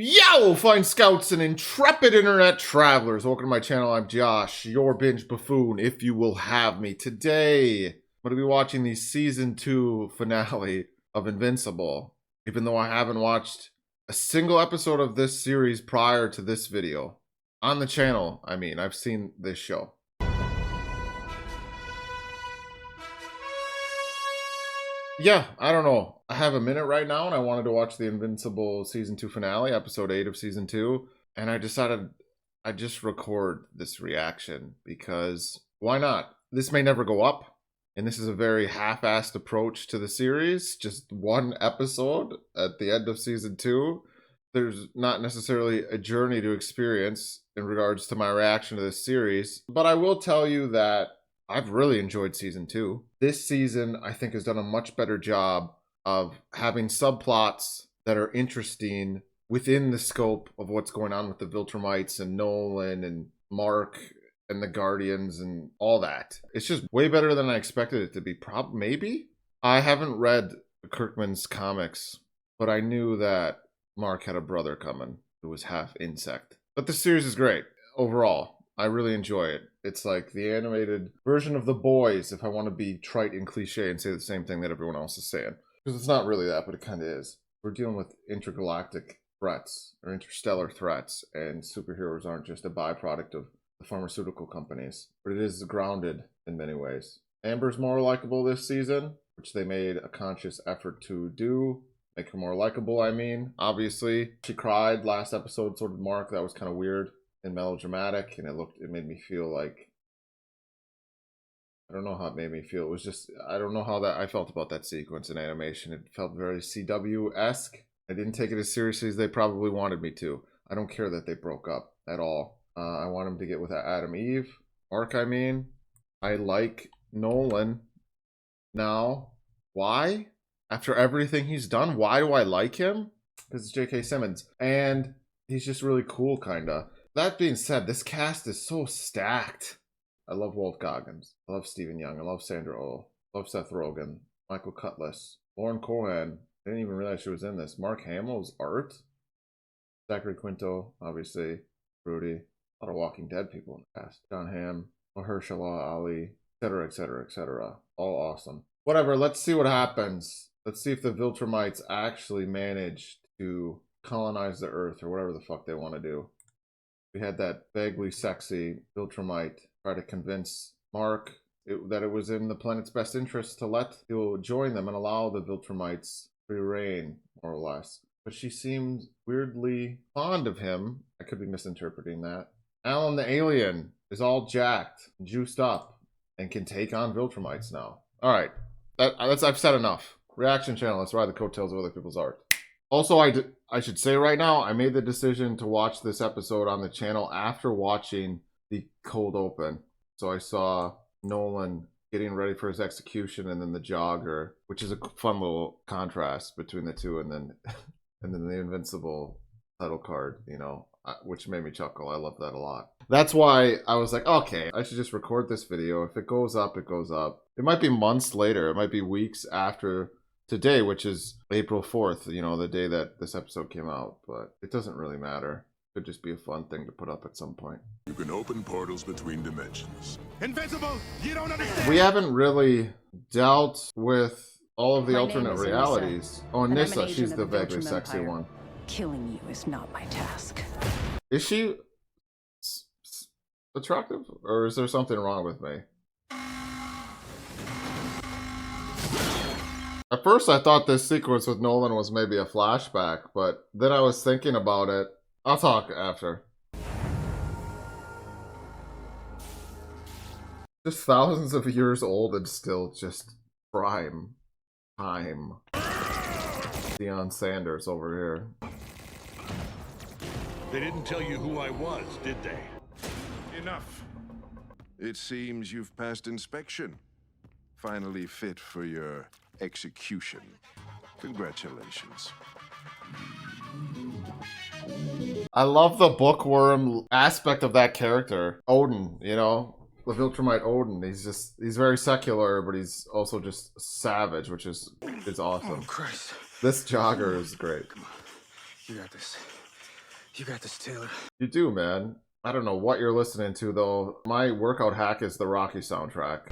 Yo, fine scouts and intrepid internet travelers. Welcome to my channel. I'm Josh, your Binge Buffoon, if you will have me. Today, I'm going to be watching the Season 2 finale of Invincible, even though I haven't watched a single episode of this series prior to this video. On the channel, I mean, I've seen this show. Yeah, I don't know. I have a minute right now and I wanted to watch the Invincible Season 2 finale, episode 8 of Season 2. And I decided I'd just record this reaction because why not? This may never go up. And this is a very half-assed approach to the series. Just one episode at the end of Season 2. There's not necessarily a journey to experience in regards to my reaction to this series. But I will tell you that I've really enjoyed Season 2. This season, I think, has done a much better job of having subplots that are interesting within the scope of what's going on with the Viltrumites and Nolan and Mark and the Guardians and all that. It's just way better than I expected it to be. Maybe? I haven't read Kirkman's comics, but I knew that Mark had a brother coming who was half insect. But the series is great overall. I really enjoy it. It's like the animated version of The Boys, if I want to be trite and cliche and say the same thing that everyone else is saying. Because it's not really that, but it kind of is. We're dealing with intergalactic threats, or interstellar threats, and superheroes aren't just a byproduct of the pharmaceutical companies. But it is grounded in many ways. Amber's more likable this season, which they made a conscious effort to do. Make her more likable, I mean. Obviously, she cried last episode, so did Mark. That was kind of weird and melodramatic, and it made me feel like, I don't know how it made me feel. It was just, I don't know how that I felt about that sequence in animation. It felt very CW-esque. I didn't take it as seriously as they probably wanted me to. I don't care that they broke up at all. I want him to get with Adam Eve. Mark, I mean. I like Nolan now. Why? After everything he's done, why do I like him? Because it's J.K. Simmons. And he's just really cool, kinda. That being said, this cast is so stacked. I love Walt Goggins. I love Stephen Young. I love Sandra Oh. I love Seth Rogen. Michael Cutlass. Lauren Cohan. I didn't even realize she was in this. Mark Hamill's art. Zachary Quinto, obviously. Rudy. A lot of Walking Dead people in the cast. John Hamm. Mahershala Ali. Etc., etc., etc. All awesome. Whatever, let's see what happens. Let's see if the Viltrumites actually manage to colonize the Earth or whatever the fuck they want to do. We had that vaguely sexy Viltrumite try to convince Mark that it was in the planet's best interest to let people join them and allow the Viltrumites free reign, more or less. But she seemed weirdly fond of him. I could be misinterpreting that. Alan the alien is all jacked, juiced up, and can take on Viltrumites now. Alright, I've said enough. Reaction channel, let's ride the coattails of other people's art. Also, I should say right now, I made the decision to watch this episode on the channel after watching the cold open. So I saw Nolan getting ready for his execution and then the jogger, which is a fun little contrast between the two, and then the Invincible title card, you know, which made me chuckle. I love that a lot. That's why I was like, okay, I should just record this video. If it goes up, it goes up. It might be months later. It might be weeks after today, which is April 4th, you know, the day that this episode came out, but it doesn't really matter. It could just be a fun thing to put up at some point. You can open portals between dimensions. Invincible! You don't understand! We haven't really dealt with all of the alternate realities. Oh, Nissa, she's the vaguely sexy one. Killing you is not my task. Is she attractive? Or is there something wrong with me? At first, I thought this sequence with Nolan was maybe a flashback, but then I was thinking about it. I'll talk after. Just thousands of years old and still just prime time. Deion Sanders over here. They didn't tell you who I was, did they? Enough. It seems you've passed inspection. Finally fit for your execution. Congratulations. I love the bookworm aspect of that character. Odin, you know? The Viltrumite Odin. He's very secular, but he's also just savage, which is awesome. Oh, Christ. This jogger is great. Come on. You got this. You got this, Taylor. You do, man. I don't know what you're listening to, though. My workout hack is the Rocky soundtrack.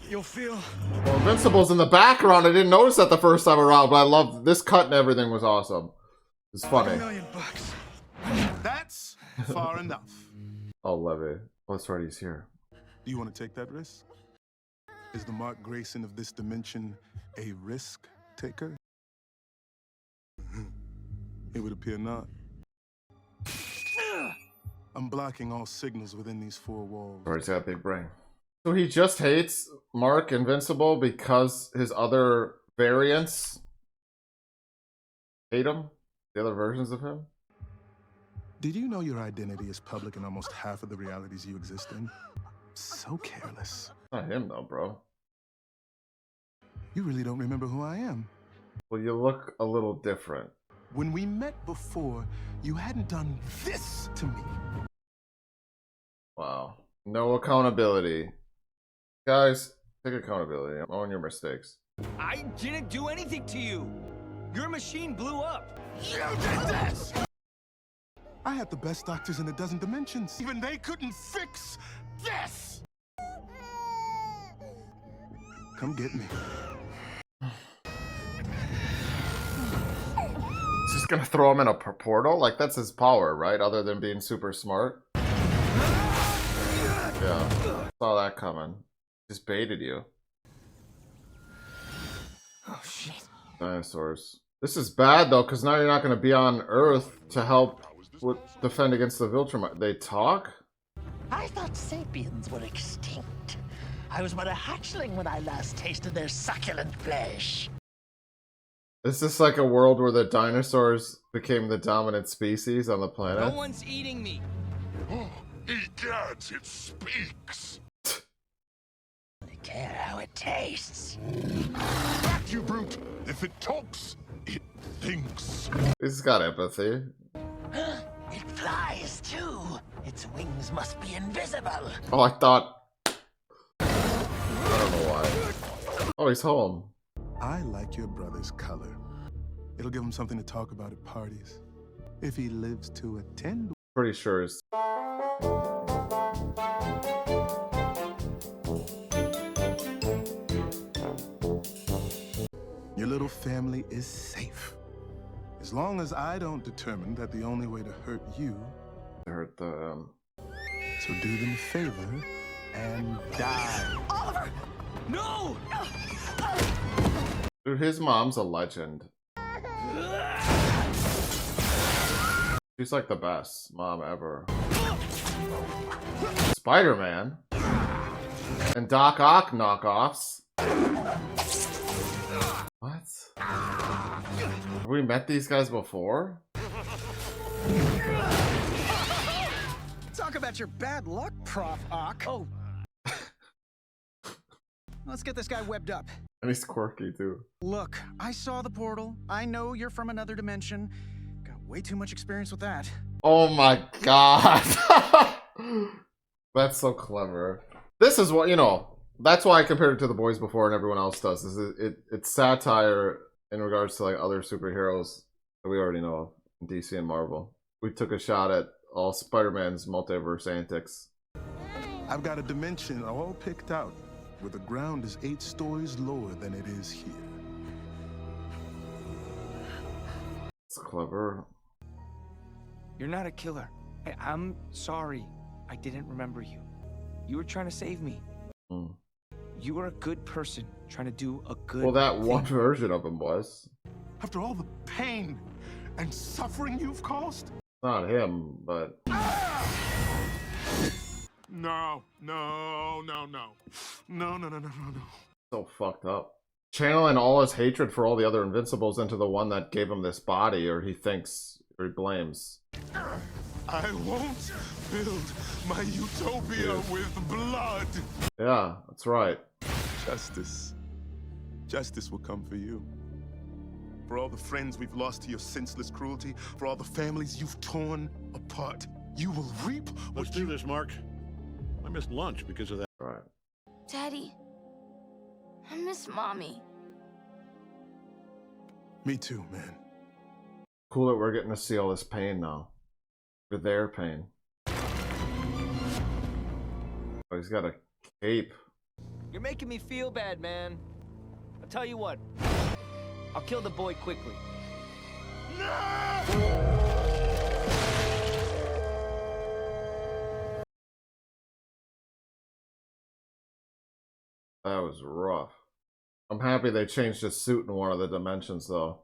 You'll feel. Well, Invincible's in the background. I didn't notice that the first time around, but I loved this cut and everything was awesome. It's funny. $1,000,000. That's far enough. Oh, Levy. Oh, that's right, he's here. Do you want to take that risk? Is the Mark Grayson of this dimension a risk taker? It would appear not. I'm blocking all signals within these four walls. Or he's got a big brain. So he just hates Mark Invincible because his other variants hate him? The other versions of him? Did you know your identity is public in almost half of the realities you exist in? So careless. Not him, though, bro. You really don't remember who I am. Well, you look a little different. When we met before, you hadn't done this to me. Wow. No accountability. Guys, take accountability. Own your mistakes. I didn't do anything to you. Your machine blew up. You did this! I had the best doctors in a dozen dimensions. Even they couldn't fix this! Come get me. He's just gonna throw him in a portal? Like, that's his power, right? Other than being super smart? Yeah. Saw that coming. Just baited you. Oh, shit. Dinosaurs. This is bad, though, because now you're not going to be on Earth to help defend against the Viltrumite. They talk? I thought sapiens were extinct. I was but a hatchling when I last tasted their succulent flesh. Is this like a world where the dinosaurs became the dominant species on the planet? No one's eating me. Egads, it speaks. I care how it tastes. Back, you brute! If it talks, it thinks. He's got empathy. It flies too. Its wings must be invisible. Oh, I thought... I don't know why. Oh, he's home. I like your brother's color. It'll give him something to talk about at parties. If he lives to attend. Pretty sure it's... Your little family is safe. As long as I don't determine that the only way to hurt you. Hurt the... So do them a favor and die. Oliver! No! Dude, his mom's a legend. She's like the best mom ever. Spider-Man. And Doc Ock knockoffs. What? Have we met these guys before? Talk about your bad luck, Prof. Ock. Oh. Let's get this guy webbed up. And he's quirky too. Look, I saw the portal. I know you're from another dimension. Got way too much experience with that. Oh my god. That's so clever. This is what, you know, that's why I compared it to The Boys before and everyone else does. It's satire in regards to like other superheroes that we already know of in DC and Marvel. We took a shot at all Spider-Man's multiverse antics. I've got a dimension all picked out where the ground is 8 stories lower than it is here. It's clever. You're not a killer. I'm sorry. I didn't remember you. You were trying to save me. Mm. You were a good person trying to do a good Well, that thing. one version of him was. After all the pain and suffering you've caused? Not him, but... No, no, no, no. No, no, no, no, no, no. So fucked up. Channeling all his hatred for all the other Invincibles into the one that gave him this body, or he thinks, or he blames. I won't build my utopia with blood. Yeah, that's right. Justice. Justice will come for you. For all the friends we've lost to your senseless cruelty, for all the families you've torn apart, you will reap what Let's do this, Mark. I missed lunch because of that. Right. Daddy, I miss Mommy. Me too, man. Cool that we're getting to see all this pain now. For their pain. Oh, he's got a cape. You're making me feel bad, man. I'll tell you what. I'll kill the boy quickly. That was rough. I'm happy they changed his suit in one of the dimensions, though.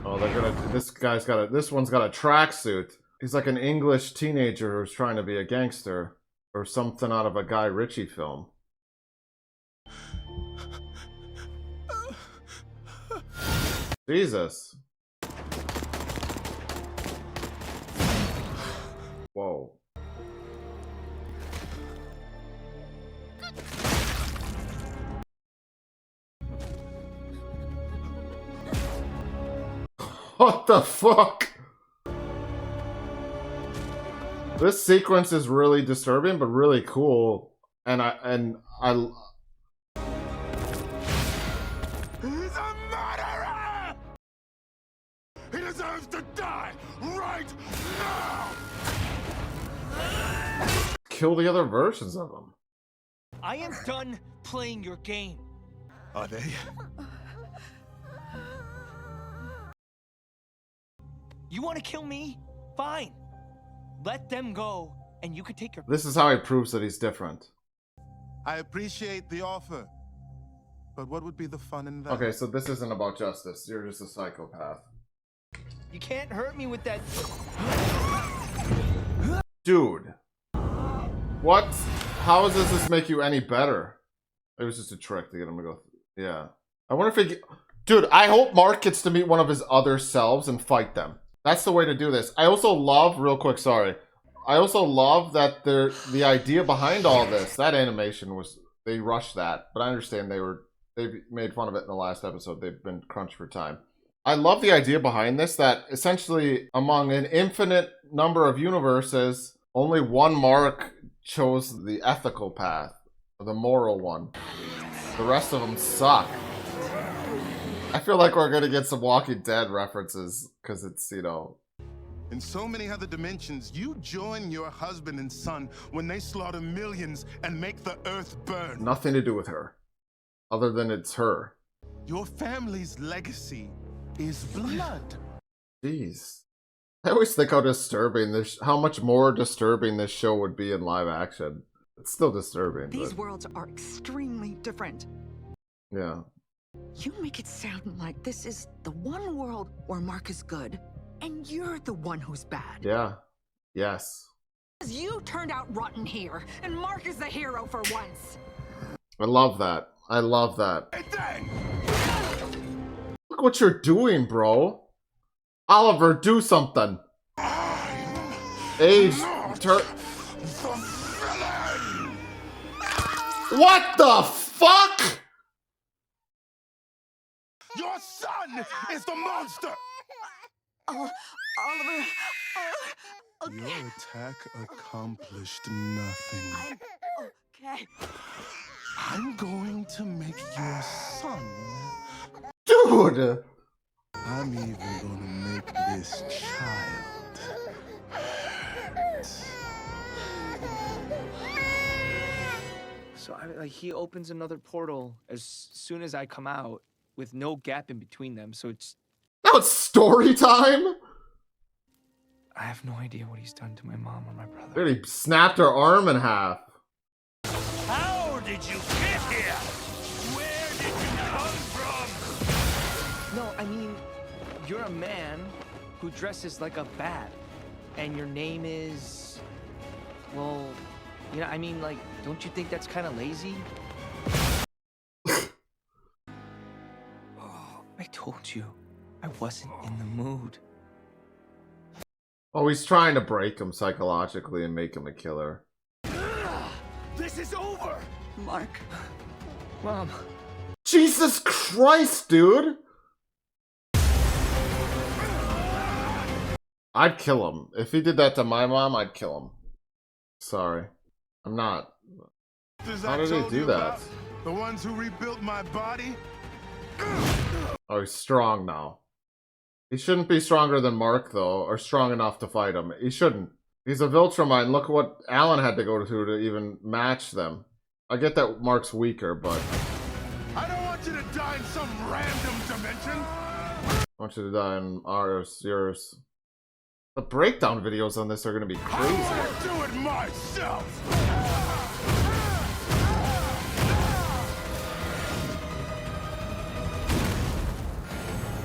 Oh, they're gonna. This guy's got a. This one's got a tracksuit. He's like an English teenager who's trying to be a gangster, or something out of a Guy Ritchie film. Jesus. Whoa. What the fuck? This sequence is really disturbing, but really cool. And I He's a murderer! He deserves to die right now! kill the other versions of him. I am done playing your game. Are they? You want to kill me? Fine. Let them go, and you can take your... This is how he proves that he's different. I appreciate the offer, but what would be the fun in that? Okay, so this isn't about justice. You're just a psychopath. You can't hurt me with that... Dude. What? How does this make you any better? It was just a trick to get him to go... Yeah. I wonder if he... Dude, I hope Mark gets to meet one of his other selves and fight them. That's the way to do this. I also love... Real quick, sorry. I also love that the idea behind all this, that animation was... They rushed that. But I understand they made fun of it in the last episode. They've been crunched for time. I love the idea behind this, that essentially among an infinite number of universes, only one Mark chose the ethical path, the moral one. The rest of them suck. I feel like we're gonna get some Walking Dead references, because it's, you know... In so many other dimensions, you join your husband and son when they slaughter millions and make the earth burn. Nothing to do with her. Other than it's her. Your family's legacy is blood. Jeez. I always think how disturbing this, how much more disturbing this show would be in live action. It's still disturbing. These but... worlds are extremely different. Yeah. You make it sound like this is the one world where Mark is good, and you're the one who's bad. Yeah. Yes. Because you turned out rotten here, and Mark is the hero for once. I love that. I love that. Look what you're doing, bro. Oliver, do something. Age. What the fuck? Your son is the monster! Oh, Oliver. Your attack accomplished nothing. I'm okay. I'm going to make your son... Dude! I'm even gonna make this child hurt. So he opens another portal as soon as I come out, with no gap in between them, so it's... Now it's story time? I have no idea what he's done to my mom or my brother. Dude, he snapped her arm in half. How did you get here? Where did you come from? No, I mean, you're a man who dresses like a bat, and your name is... Well, you know, I mean, like, don't you think that's kind of lazy? I told you, I wasn't in the mood. Oh, he's trying to break him psychologically and make him a killer. This is over! Mark. Mom. Jesus Christ, dude! I'd kill him. If he did that to my mom, I'd kill him. Sorry. I'm not. How did he do that? The ones who rebuilt my body? Oh, he's strong now. He shouldn't be stronger than Mark, though, or strong enough to fight him. He shouldn't. He's a Viltrumite. Look what Alan had to go through to even match them. I get that Mark's weaker, but... I don't want you to die in some random dimension. I want you to die in ours, yours. The breakdown videos on this are going to be crazy. I want to do it myself.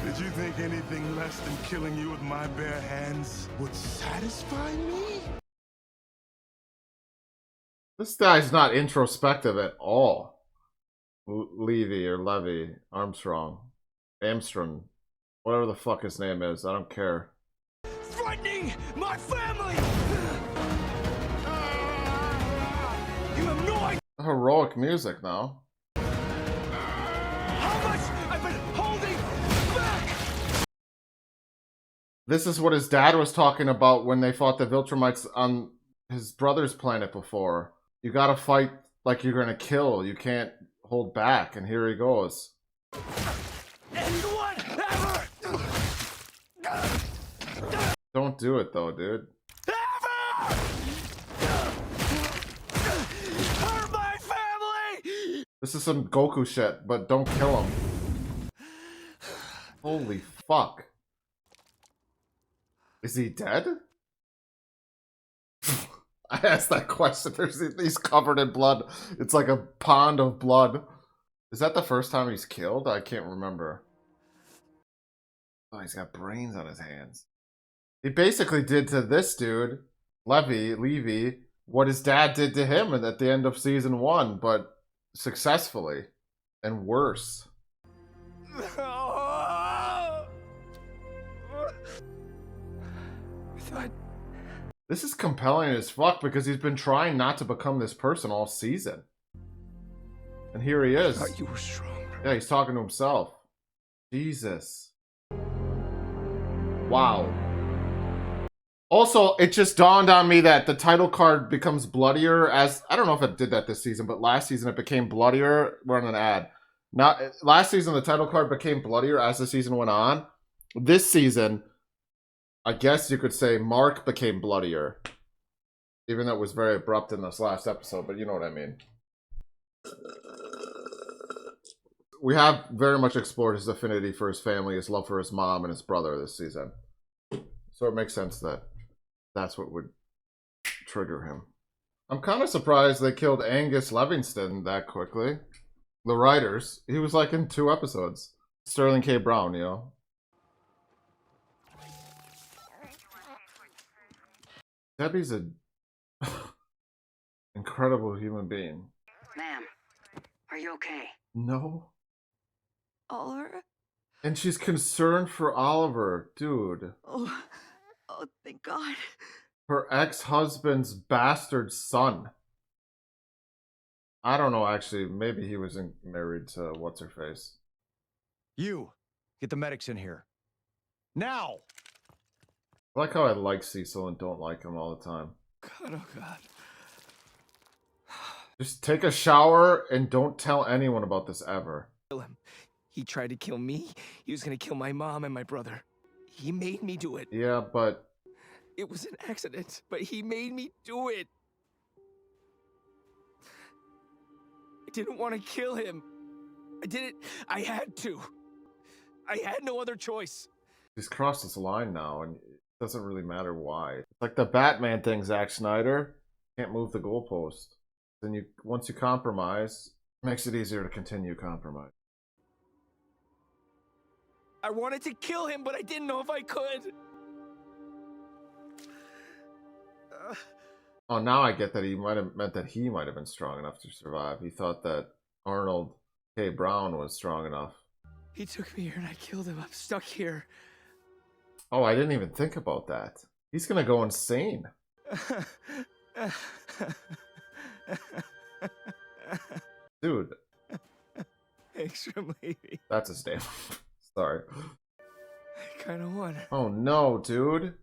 Did you think anything less than killing you with my bare hands would satisfy me? This guy's not introspective at all. Levy, Armstrong, whatever the fuck his name is, I don't care. Threatening my family! You have no idea Heroic music now. how much I've been holding back! This is what his dad was talking about when they fought the Viltrumites on his brother's planet before. You gotta fight like you're gonna kill. You can't hold back, and here he goes. Anyone ever! Don't do it though, dude. Ever! Hurt my family! This is some Goku shit, but don't kill him. Holy fuck. Is he dead? I asked that question. He's covered in blood. It's like a pond of blood. Is that the first time he's killed? I can't remember. Oh, he's got brains on his hands. He basically did to this dude, Levy, what his dad did to him at the end of season 1, but successfully. And worse. This is compelling as fuck because he's been trying not to become this person all season. And here he is. I thought you were stronger. Yeah, he's talking to himself. Jesus. Wow. Also, it just dawned on me that the title card becomes bloodier as... I don't know if it did that this season, but last season it became bloodier. We're on an ad. Last season, the title card became bloodier as the season went on. This season... I guess you could say Mark became bloodier. Even though it was very abrupt in this last episode, but you know what I mean. We have very much explored his affinity for his family, his love for his mom and his brother this season. So it makes sense that that's what would trigger him. I'm kind of surprised they killed Angus Livingston that quickly. The writers. He was like in 2 episodes. Sterling K. Brown, you know. Debbie's a incredible human being. Ma'am, are you okay? No. Oliver? And she's concerned for Oliver, dude. Oh, thank God. Her ex-husband's bastard son. I don't know, actually. Maybe he was married to what's-her-face. You, get the medics in here. Now! I like how I like Cecil and don't like him all the time. God, oh God. Just take a shower and don't tell anyone about this ever. Kill him. He tried to kill me. He was gonna kill my mom and my brother. He made me do it. Yeah, but... It was an accident, but he made me do it. I didn't want to kill him. I did it. I had to. I had no other choice. He's crossed this line now, and it doesn't really matter why. It's like the Batman thing, Zack Snyder. Can't move the goalpost. Then once you compromise, it makes it easier to continue compromise. I wanted to kill him, but I didn't know if I could. Oh, now I get that he might have meant that he might have been strong enough to survive. He thought that Arnold K. Brown was strong enough. He took me here and I killed him. I'm stuck here. Oh, I didn't even think about that. He's gonna go insane. Dude. Thanks for leaving. That's his name. Sorry. I kinda won. Oh no, dude.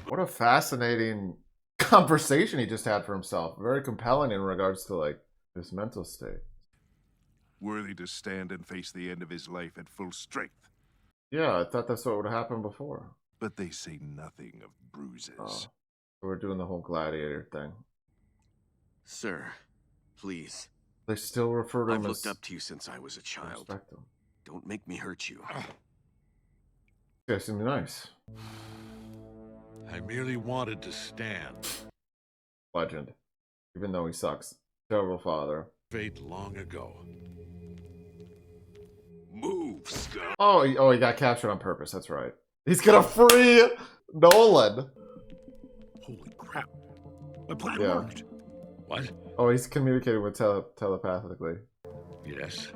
What a fascinating conversation he just had for himself. Very compelling in regards to, like, his mental state. worthy to stand and face the end of his life at full strength. Yeah, I thought that's what would happen before. But they say nothing of bruises. Oh, so we're doing the whole gladiator thing. Sir, please. They still refer to him I've as... looked up to you since I was a child. Respect him. Don't make me hurt you. Yeah, seems nice. I merely wanted to stand. Legend. Even though he sucks. Terrible father. Fate long ago. Move, scum. Oh, he got captured on purpose. That's right. He's gonna free Nolan. Holy crap. My plan Yeah. worked. What? Oh, he's communicating with telepathically. Yes.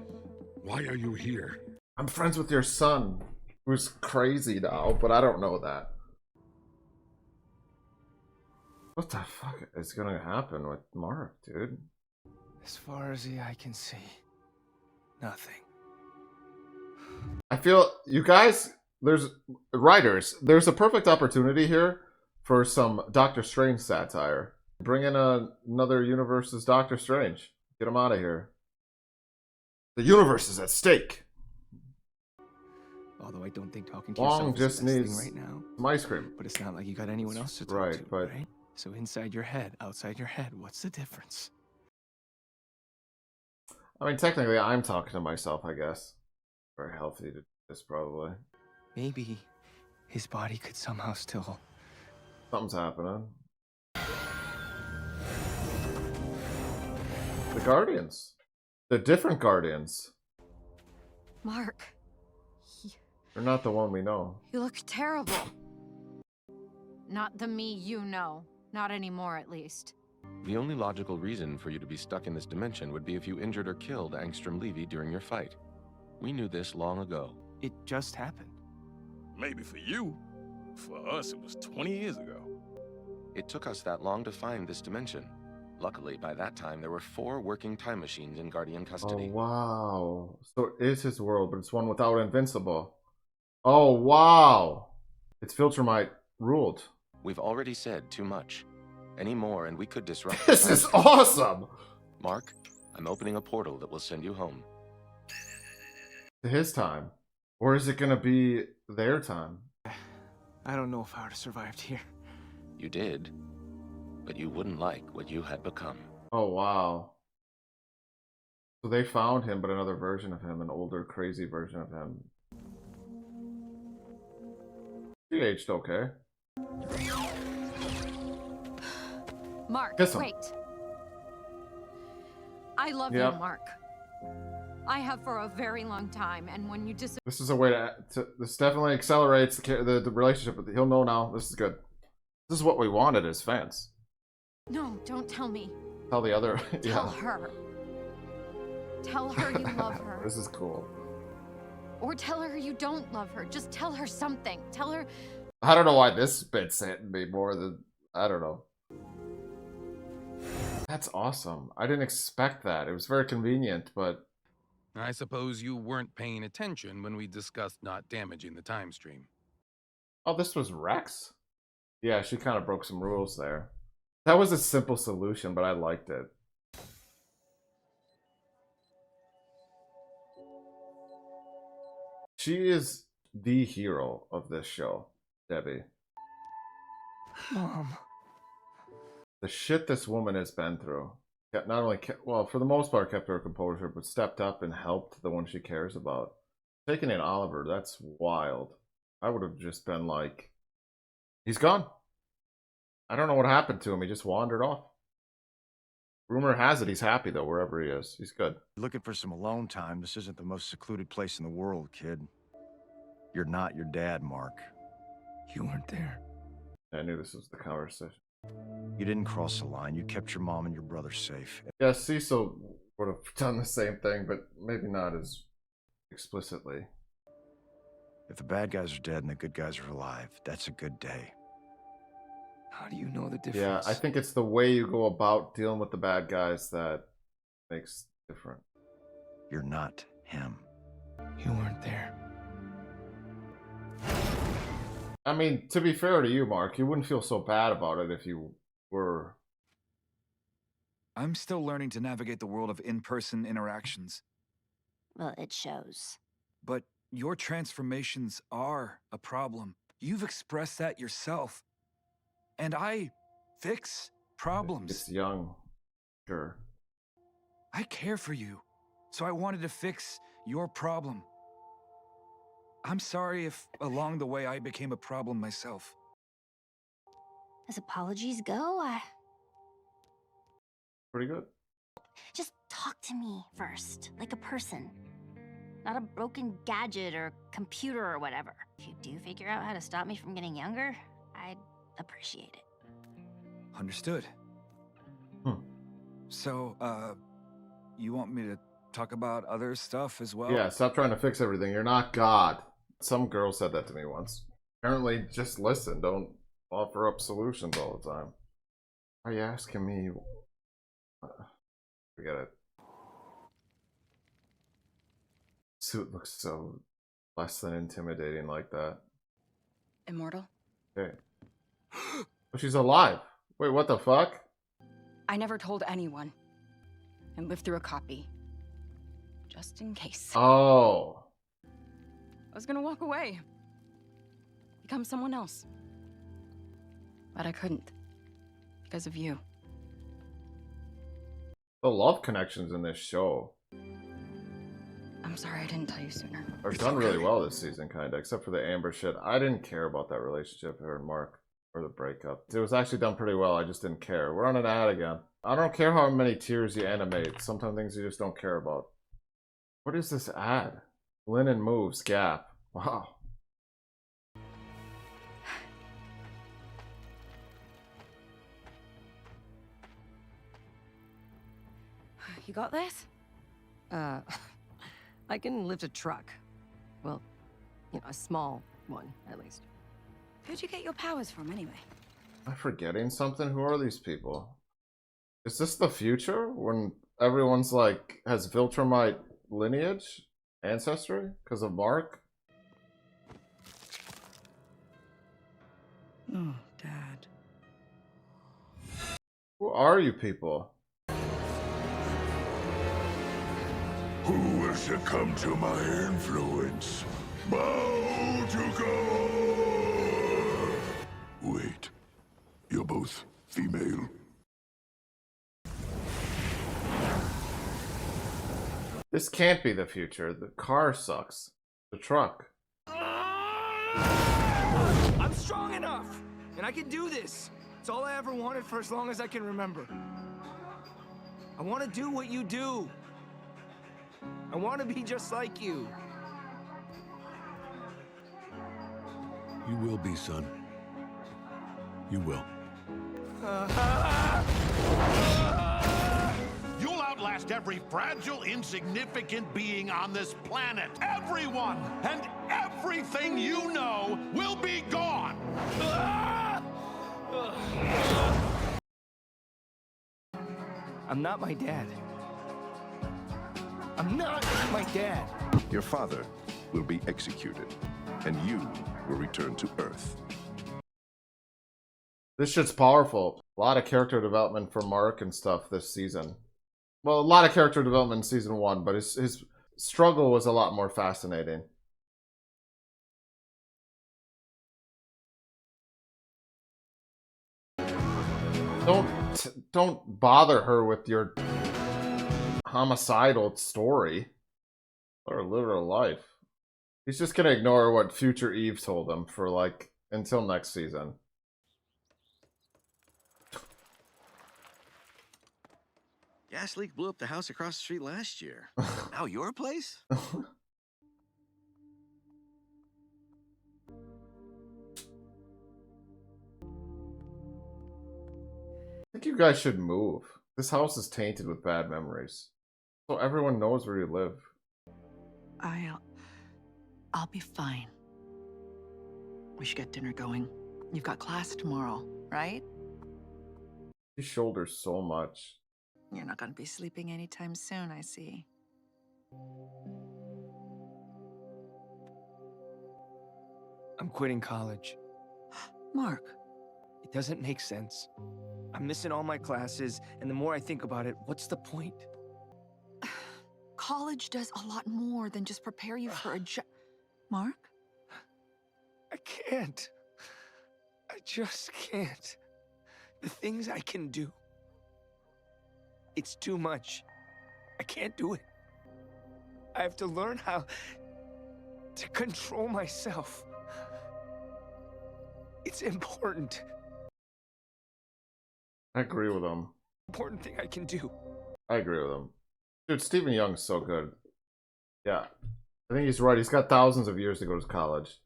Why are you here? I'm friends with your son, who's crazy now, but I don't know that. What the fuck is gonna happen with Mark, dude? As far as the eye can see, nothing. I feel, you guys, there's a perfect opportunity here for some Doctor Strange satire. Bring in another universe's Doctor Strange. Get him out of here. The universe is at stake. Although I don't think talking to Wong yourself just is the best needs thing right now. some ice cream. But it's not like you got anyone else to talk Right, to, but... right? So inside your head, outside your head, what's the difference? I mean, technically, I'm talking to myself, I guess. Very healthy to do this, probably. Maybe his body could somehow still... Something's happening. The Guardians. The different Guardians. Mark, They're not the one we know. you look terrible. Not the me you know. Not anymore, at least. The only logical reason for you to be stuck in this dimension would be if you injured or killed Angstrom Levy during your fight. We knew this long ago. It just happened. Maybe for you. For us, it was 20 years ago. It took us that long to find this dimension. Luckily, by that time, there were 4 working time machines in Guardian custody. Oh, wow. So it is his world, but it's one without Invincible. Oh, wow. It's Filtermite ruled. We've already said too much. Any more, and we could disrupt... This is awesome! Mark, I'm opening a portal that will send you home. To his time. Or is it going to be their time? I don't know if I would have survived here. You did, but you wouldn't like what you had become. Oh, wow. So they found him, but another version of him, an older, crazy version of him. He aged okay. Mark, Kiss him. wait. I love Yep. you, Mark. I have for a very long time, and when you disappear... This is a way to this definitely accelerates the relationship. He'll know now. This is good. This is what we wanted as fans. No, don't tell me. Tell the other. Tell Yeah. her. Tell her you love her. This is cool. Or tell her you don't love her. Just tell her something. Tell her... I don't know why this bit's hitting me more than... I don't know. That's awesome. I didn't expect that. It was very convenient, but... I suppose you weren't paying attention when we discussed not damaging the time stream. Oh, this was Rex? Yeah, she kind of broke some rules there. That was a simple solution, but I liked it. She is the hero of this show, Debbie. Mom. The shit this woman has been through. Not only kept, well, for the most part, kept her composure, but stepped up and helped the one she cares about. Taking in Oliver, that's wild. I would have just been like, he's gone. I don't know what happened to him. He just wandered off. Rumor has it he's happy, though, wherever he is. He's good. Looking for some alone time. This isn't the most secluded place in the world, kid. You're not your dad, Mark. You weren't there. I knew this was the conversation. You didn't cross the line. You kept your mom and your brother safe. Yeah, Cecil would have done the same thing, but maybe not as explicitly. If the bad guys are dead and the good guys are alive, that's a good day. How do you know the difference? Yeah, I think it's the way you go about dealing with the bad guys that makes it different. You're not him. You weren't there. I mean, to be fair to you, Mark, you wouldn't feel so bad about it if you were. I'm still learning to navigate the world of in-person interactions. Well, it shows. But your transformations are a problem. You've expressed that yourself. And I fix problems. It's young. Sure. I care for you, so I wanted to fix your problem. I'm sorry if along the way I became a problem myself. As apologies go, Pretty good. just talk to me first, like a person. Not a broken gadget or computer or whatever. If you do figure out how to stop me from getting younger, I'd appreciate it. Understood. So, you want me to talk about other stuff as well? Yeah, stop trying to fix everything. You're not God. Some girl said that to me once. Apparently, just listen. Don't offer up solutions all the time. Are you asking me? Forget it. Suit looks so less than intimidating like that. Immortal? Okay. But she's alive. Wait, what the fuck? I never told anyone. I lived through a copy. Just in case. Oh. I was gonna walk away. Become someone else. But I couldn't. Because of you. The love connections in this show I'm sorry I didn't tell you sooner. are done really well this season, kinda, except for the Amber shit. I didn't care about that relationship, her and Mark, or the breakup. It was actually done pretty well, I just didn't care. We're on an ad again. I don't care how many tears you animate. Sometimes things you just don't care about. What is this ad? Linen moves, Gap. Wow. You got this? I can lift a truck. Well, you know, a small one, at least. Who'd you get your powers from, anyway? Am I forgetting something? Who are these people? Is this the future? When everyone's like, has Viltrumite lineage? Ancestry? Because of Mark? Oh, Dad. Who are you people? Who will succumb to my influence? Bow to God! Wait, you're both female? This can't be the future. The car sucks. The truck. I'm strong enough, and I can do this. It's all I ever wanted for as long as I can remember. I want to do what you do. I want to be just like you. You will be, son. You will. You'll outlast every fragile, insignificant being on this planet. Everyone and everything you know will be gone. I'm not my dad. I'm not my dad. Your father will be executed, and you will return to Earth. This shit's powerful. A lot of character development for Mark and stuff this season. Well, a lot of character development in season 1, but his struggle was a lot more fascinating. Don't bother her with your homicidal story. Let her live her life. He's just gonna ignore what future Eve told him for like until next season. Gas leak blew up the house across the street last year. Now your place? I think you guys should move. This house is tainted with bad memories. So everyone knows where you live. I'll be fine. We should get dinner going. You've got class tomorrow, right? He shoulders so much. You're not gonna be sleeping anytime soon, I see. I'm quitting college. Mark. It doesn't make sense. I'm missing all my classes, and the more I think about it, what's the point? college does a lot more than just prepare you for a job. Mark? I can't. I just can't. The things I can do. It's too much. I can't do it. I have to learn how to control myself. It's important. I agree with him. Important thing I can do. I agree with him. Dude, Stephen Young's so good. Yeah. I think he's right. He's got thousands of years to go to college.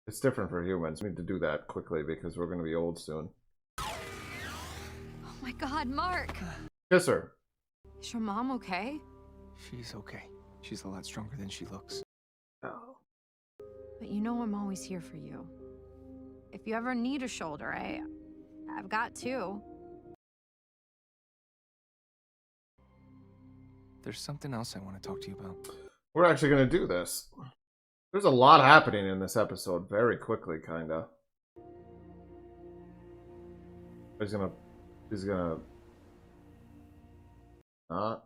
It's different for humans. We need to do that quickly because we're going to be old soon. Oh my God, Mark! Kiss her. Is your mom okay? She's okay. She's a lot stronger than she looks. Oh. But you know I'm always here for you. If you ever need a shoulder, I've got two. There's something else I want to talk to you about. We're actually going to do this. There's a lot happening in this episode very quickly, kind of. He's gonna not.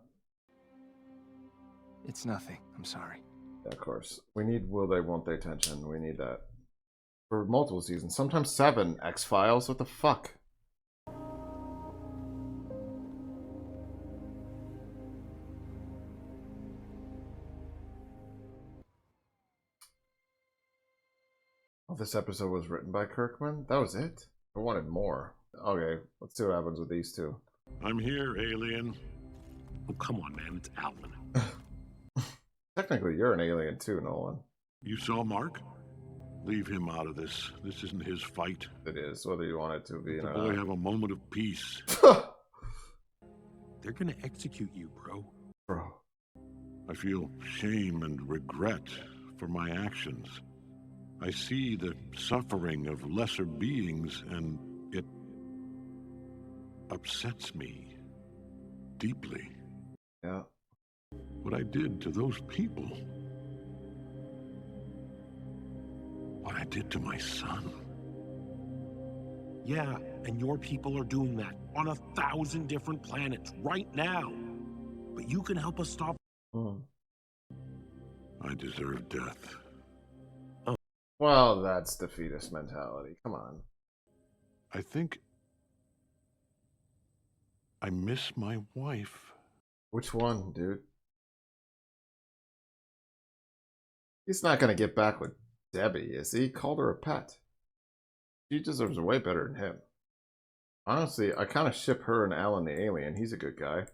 It's nothing. I'm sorry. Yeah, of course. We need will they, won't they tension. We need that. For multiple seasons. Sometimes 7 X-Files. What the fuck? Oh, this episode was written by Kirkman? That was it? I wanted more. Okay, let's see what happens with these two. I'm here, alien. Oh, come on, man. It's Alvin. Technically, you're an alien too, Nolan. You saw Mark? Leave him out of this. This isn't his fight. It is, whether you want it to be. Let the boy have a moment of peace. They're gonna execute you, bro. Bro. I feel shame and regret for my actions. I see the suffering of lesser beings, and it upsets me deeply. Yeah. What I did to those people. What I did to my son. Yeah, and your people are doing that on 1,000 different planets right now. But you can help us stop. I deserve death. Well, that's defeatist mentality. Come on. I think I miss my wife. Which one, dude? He's not gonna get back with Debbie, is he? He called her a pet. She deserves way better than him. Honestly, I kind of ship her and Alan the alien. He's a good guy.